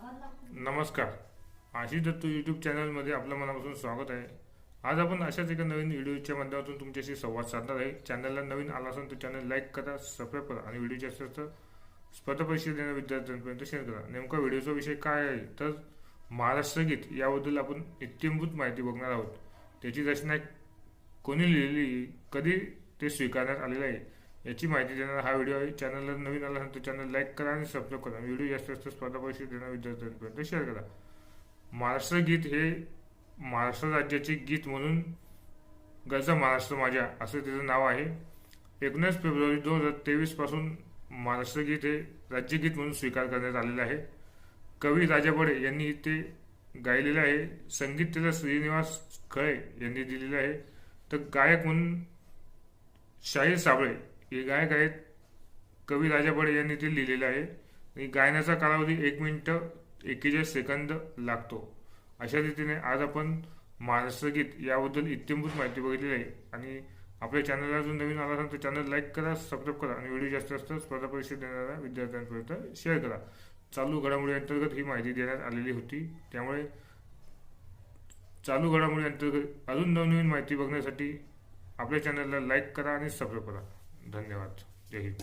नमस्कार. आशिष दत्तू यूट्यूब चॅनलमध्ये आपलं मनापासून स्वागत आहे. आज आपण अशाच एका नवीन व्हिडिओच्या माध्यमातून तुमच्याशी संवाद साधणार आहे. चॅनलला नवीन आला असेल तर चॅनल लाईक करा, सबस्क्राईब करा आणि व्हिडिओ जास्त जास्त स्पर्धा परीक्षा देणाऱ्या विद्यार्थ्यांपर्यंत शेअर करा. नेमका व्हिडिओचा विषय काय आहे तर महाराष्ट्र गीत याबद्दल आपण इत्यंभूत माहिती बघणार आहोत. त्याची रचना कोणी लिहिलेली, कधी ते स्वीकारण्यात आलेलं आहे याची माहिती देणारा हा व्हिडिओ आहे. चॅनलला नवीन आला असेल तर चॅनल लाईक करा आणि सबस्क्राईब करा. व्हिडिओ जास्त जास्त स्पर्धा परीक्षा देणाऱ्या विद्यार्थ्यांपर्यंत शेअर करा. महाराष्ट्र गीत हे महाराष्ट्र राज्याचे गीत म्हणून गरजा महाराष्ट्र माझ्या असं त्याचं नाव आहे. 19 फेब्रुवारी 2023 पासून महाराष्ट्र गीत हे राज्यगीत म्हणून स्वीकार करण्यात आलेलं आहे. कवी राजा बडे यांनी ते गायलेलं आहे. संगीत त्याला श्रीनिवास खळे यांनी दिलेलं आहे. तर गायक म्हणून शाहीर साबळे हे गायक आहेत. कवी राजा बडे यांनी ते लिहिलेलं आहे आणि गायनाचा कालावधी 1 मिनिट 41 सेकंद लागतो. अशा रीतीने आज आपण महाराष्ट्र गीत याबद्दल इत्यंभूत माहिती बघितलेली आहे. आणि आपल्या चॅनलला अजून नवीन आला असेल तर चॅनल लाईक करा, सबस्क्राईब करा आणि व्हिडिओ जास्त जास्त स्पर्धा परीक्षा देणाऱ्या विद्यार्थ्यांपर्यंत शेअर करा. चालू घडामोडी अंतर्गत ही माहिती देण्यात आलेली होती. त्यामुळे चालू घडामोडी अंतर्गत अजून नवनवीन माहिती बघण्यासाठी आपल्या चॅनलला लाईक करा आणि सबस्क्राईब करा. धन्यवाद. जय हिंद.